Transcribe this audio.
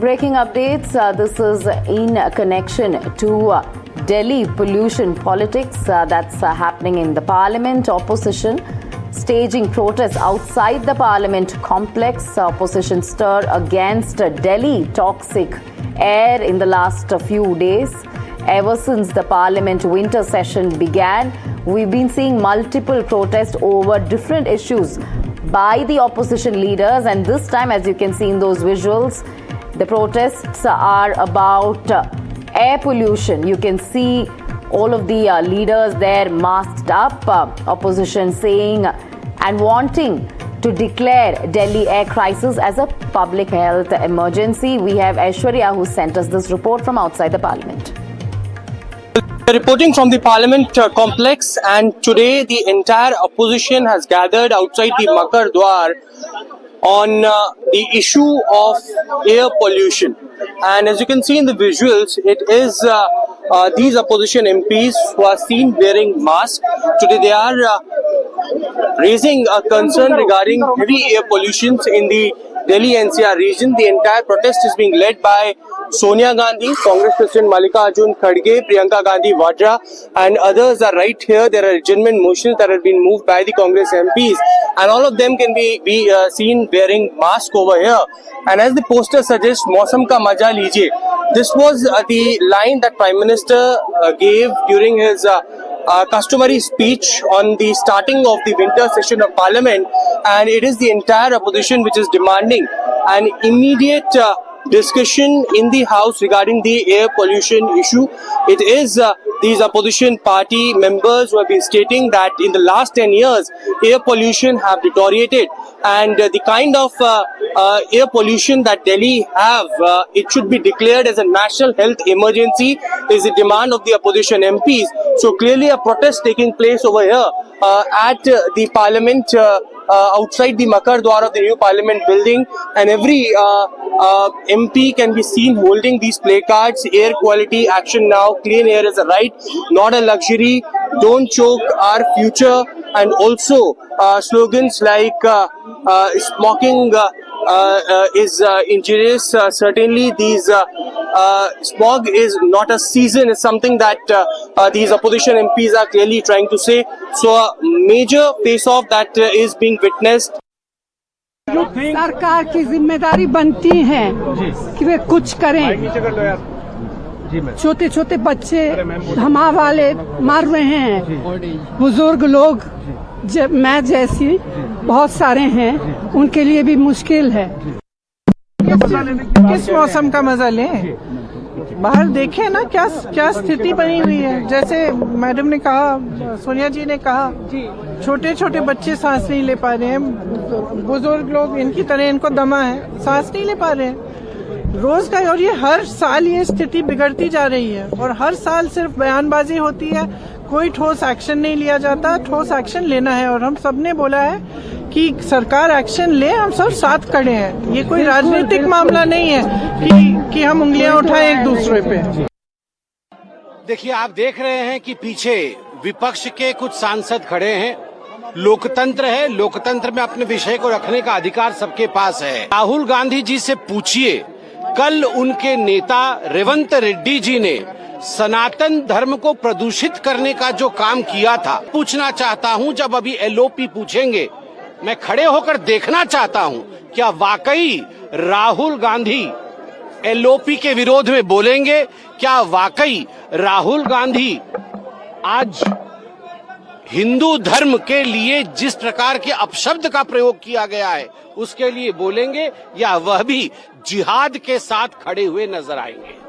Breaking updates. This is in connection to Delhi pollution politics that's happening in the Parliament. Opposition staging protests outside the Parliament complex. Opposition stir against Delhi toxic air in the last few days. Ever since the Parliament winter session began, we've been seeing multiple protests over different issues by the opposition leaders, and this time, as you can see in those visuals, the protests are about air pollution. You can see all of the leaders there masked up, opposition saying and wanting to declare Delhi air crisis as a public health emergency. We have Aishwarya who sent us this report from outside the Parliament. Reporting from the Parliament complex, and today the entire opposition has gathered outside the Makar Dwar on the issue of air pollution. And as you can see in the visuals, it is these opposition MPs who are seen wearing masks. Today they are raising a concern regarding heavy air pollution in the Delhi NCR region. The entire protest is being led by Sonia Gandhi, Congress President Mallikarjun Kharge, Priyanka Gandhi Vadra, and others are right here. There are adjournment motions that have been moved by the Congress MPs, and all of them can be seen wearing masks over here. And as the poster suggests, "Mausam ka maja lijiye." This was the line that Prime Minister gave during his customary speech on the starting of the winter session of Parliament, and it is the entire opposition which is demanding an immediate discussion in the House regarding the air pollution issue. It is these opposition party members who have been stating that in the last 10 years, air pollution have deteriorated, and the kind of air pollution that Delhi have, it should be declared as a national health emergency is the demand of the opposition MPs. So clearly a protest taking place over here at the Parliament outside the Makar Dwar of the new Parliament building, and every MP can be seen holding these placards: air quality action now, clean air is a right, not a luxury, don't choke our future, and also slogans like smoking is injurious. Certainly these smog is not a season, is something that these opposition MPs are clearly trying to say. So a major face-off that is being witnessed. सरकार की जिम्मेदारी बनती है कि वे कुछ करें। छोटे छोटे बच्चे धमा वाले मर रहे हैं, बुजुर्ग लोग मैं जैसी बहुत सारे हैं, उनके लिए भी मुश्किल है। किस मौसम का मजा लें? बाहर देखें ना क्या स्थिति बनी हुई है। जैसे मैडम ने कहा, सोनिया जी ने कहा, छोटे छोटे बच्चे सांस नहीं ले पा रहे हैं, बुजुर्ग लोग इनकी तरह इनको दमा है, सांस नहीं ले पा रहे हैं रोज का। और ये हर साल ये स्थिति बिगड़ती जा रही है, और हर साल सिर्फ बयानबाजी होती है, कोई ठोस एक्शन नहीं लिया जाता। ठोस एक्शन लेना है, और हम सबने बोला है कि सरकार एक्शन ले, हम सब साथ खड़े हैं। ये कोई राजनीतिक मामला नहीं है कि हम उंगलियां उठाएं एक दूसरे पे। देखिए, आप देख रहे हैं कि पीछे विपक्ष के कुछ सांसद खड़े हैं। लोकतंत्र है, लोकतंत्र में अपने विषय को रखने का अधिकार सबके पास है। राहुल गांधी जी से पूछिए, कल उनके नेता रेवंत रेड्डी जी ने सनातन धर्म को प्रदूषित करने का जो काम किया था। पूछना चाहता हूं, जब अभी एलओपी पूछेंगे, मैं खड़े होकर देखना चाहता हूं क्या वाकई राहुल गांधी एलओपी के विरोध में बोलेंगे? क्या वाकई राहुल गांधी आज हिंदू धर्म के लिए जिस प्रकार के अपशब्द का प्रयोग किया गया है उसके लिए बोलेंगे, या वह भी जिहाद के साथ खड़े हुए नजर आएंगे?